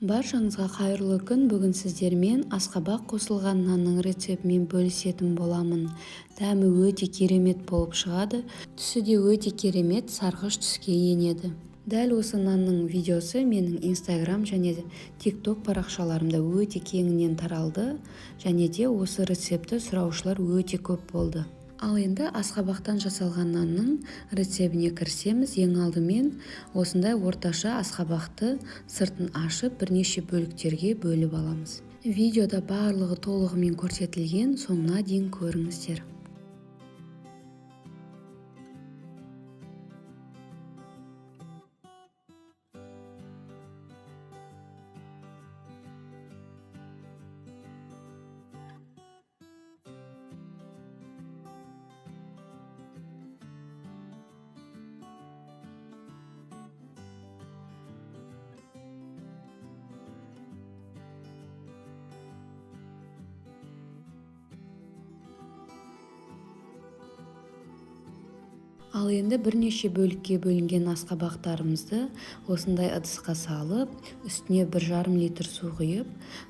Баршаңызға қайырлы күн. Бүгін сіздермен асқабақ қосылған нанның рецептімен бөлісетін боламын. Дәмі өте керемет болып шығады. Түсі де өте керемет сарғыш түске енеді. Дәл осы нанның видеосы менің Instagram және TikTok парақшаларымда өте кеңінен таралды, және де осы рецепті сұраушылар өте көп болды. Ал енді асқабақтан жасалған нанның рецебіне кірсеміз. Ең алдымен осындай орташа асқабақты сыртын ашып бірнеше бөліктерге бөліп аламыз. Видеода барлығы толығымен көрсетілген, соңына дейін көріңіздер. Ал енді бірнеше бөлікке бөлінген асқабақтарымызды осындай ыдысқа салып, үстіне 1,5 литр су құйып,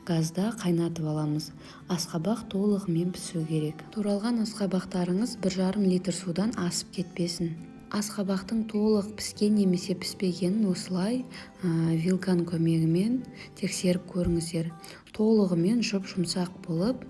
газда қайнатып аламыз. Асқабақ толығымен пісу керек. Туралған асқабақтарыңыз 1,5 литр судан асып кетпесін. Асқабақтың толық піскен немесе піспегенін осылай вилканың көмегімен тексеріп көріңіздер. Толығымен жұмсақ болып,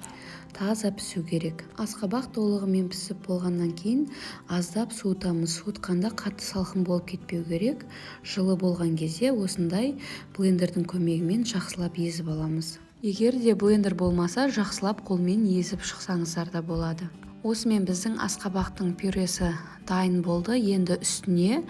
таза пісу керек. Асқабақ толығымен пісіп болғаннан кейін аздап суытамыз. Суытқанда қатты салқын болып кетпеу керек. Жылы болған кезде осындай блендердің көмегімен жақсылап езіп аламыз. Егер де блендер болмаса, жақсылап қолмен езіп шықсаңыздар да болады. Осымен біздің асқабақтың пюресі дайын болды. Енді үстіне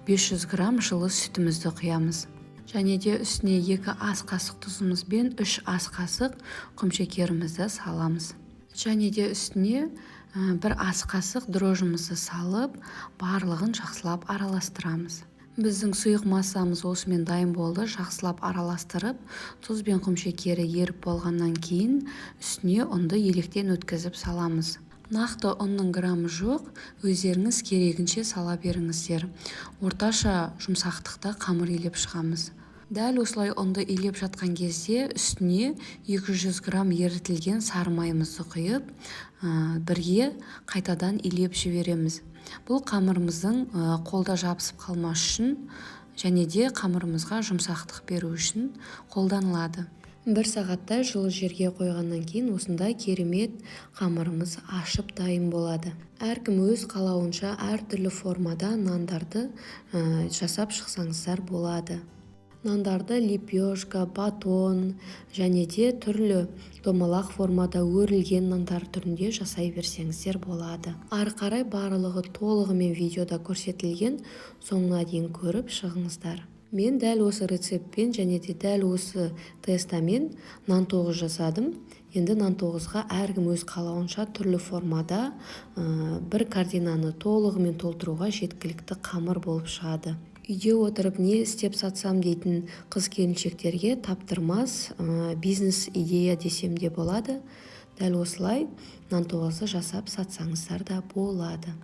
500 грамм жылы сүтімізді құямыз. Және де үстіне 2 ас қасық тұзымыз бен 3 ас қасық құмшекерімізді саламыз. Және де үстіне 1 ас қасық дрожжымызды салып, барлығын жақсылап араластырамыз. Біздің сұйық массамыз осымен дайын болды. Жақсылап араластырып, тұз бен құмшекері еріп болғаннан кейін үстіне ұнды електен өткізіп саламыз. Нақты ұнның граммы жоқ, өздеріңіз керегінше сала беріңіздер. Орташа жұмсақтықта қамыр илеп шығамыз. Дәл осылай ұнды илеп жатқан кезде үстіне 200 грамм ерітілген сары майымызды құйып, бірге қайтадан илеп жібереміз. Бұл қамырымыздың қолда жабысып қалмас үшін және де қамырымызға жұмсақтық беру үшін қолданылады. 1 сағаттай жылы жерге қойғаннан кейін осындай керемет қамырымыз ашып дайын болады. Әркім өз қалауынша әртүрлі формада нандарды жасап шықсаңыздар болады. Нандарды лепешка, батон және де түрлі домалақ формада өрілген нандар түрінде жасай берсеңіздер болады. Ары қарай барлығы толығымен видеода көрсетілген, соңына дейін көріп шығыңыздар. Мен дәл осы рецептпен және де дәл осы тестамен нан тоғыз жасадым. Енді нан тоғызға әркім өз қалауынша түрлі формада бір кардинаны толығымен толтыруға жеткілікті қамыр болып шығады. Үйде отырып не істеп сатсам дейтін қыз-келіншектерге таптырмас бизнес идея десем де болады. Дәл осылай нан тоғызды жасап сатсаңыздар да болады.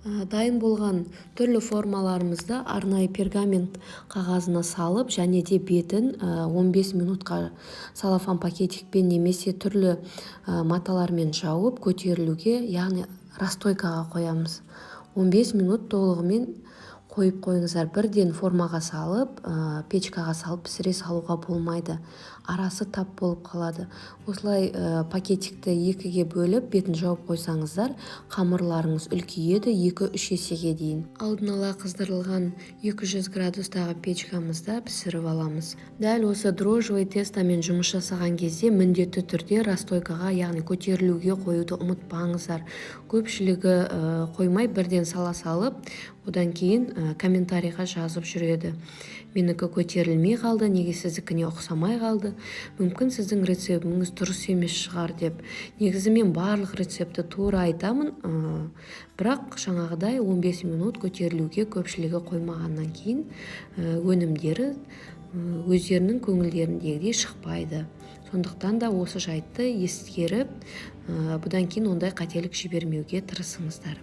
Дайын болған түрлі формаларымызды арнайы пергамент қағазына салып, және де бетін 15 минутқа салафан пакетикпен немесе түрлі маталармен жауып көтерілуге, яғни расстойкаға қоямыз. 15 минут толығымен қойып қойыңыздар. Бірден формаға салып, печкаға салып пісіре салуға болмайды. Арасы тап болып қалады. Осылай пакетикті 2-ге бөліп, бетін жауып қойсаңыздар, қамырларыңыз үлкейеді 2-3 есеге дейін. Алдын ала қыздырылған 200 градустағы печкамызда пісіріп аламыз. Дәл осы дрожжевый тестамен жұмыс жасаған кезде міндетті түрде расстойкаға, яғни көтерілуге қоюды ұмытпаңыздар. Көпшілігі қоймай бірден сала салып, одан кейін комментарийға жазып жүреді. Менікі көтерілмей қалды, неге сіздікіне ұқсамай қалды. Мүмкін сіздің рецептіңіз дұрыс емес шығар деп. Негізі мен барлық рецепті тура айтамын, бірақ жаңағыдай 15 минут көтерілуге көпшілігі қоймағаннан кейін өнімдері өздерінің көңілдеріндегідей шықпайды. Сондықтан да осы жайтты ескеріп, бұдан кейін ондай қателік жібермеуге тырысыңыздар.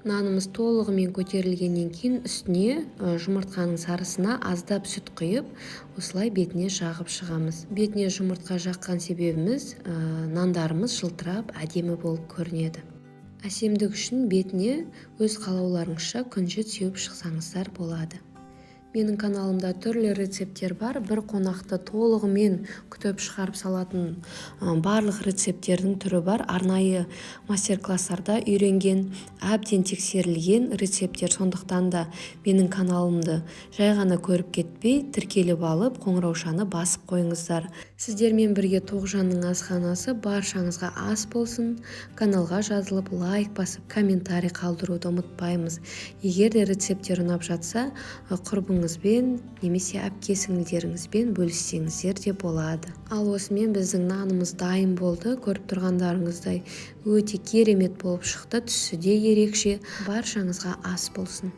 Нанымыз толығымен көтерілгеннен кейін үстіне жұмыртқаның сарысына аздап сүт құйып, осылай бетіне жағып шығамыз. Бетіне жұмыртқа жаққан себебіміз нандарымыз жылтырап, әдемі болып көрінеді. Әсемдік үшін бетіне өз қалауларыңызша күнжет сеуіп шықсаңыздар болады. Менің каналымда түрлі рецепттер бар. Бір қонақты толығымен күтіп шығарып салатын барлық рецепттердің түрі бар. Арнайы мастер-класстарда үйренген, әбден тексерілген рецепттер. Сондықтан да менің каналымды жай ғана көріп кетпей, тіркеліп алып, қоңыраушаны басып қойыңыздар. Сіздермен бірге Тоғжанның асханасы баршаңызға ас болсын. Каналға жазылып, лайк басып, комментарий қалдыруды ұмытпаймыз. Егер де рецепттер ұнап жатса, құрбыңызбен немесе әпке-сіңлілеріңізбен бөліссеңіздер де болады. Ал осымен біздің нанымыз дайын болды. Көріп тұрғандарыңыздай өте керемет болып шықты. Түсі де ерекше. Баршаңызға ас болсын.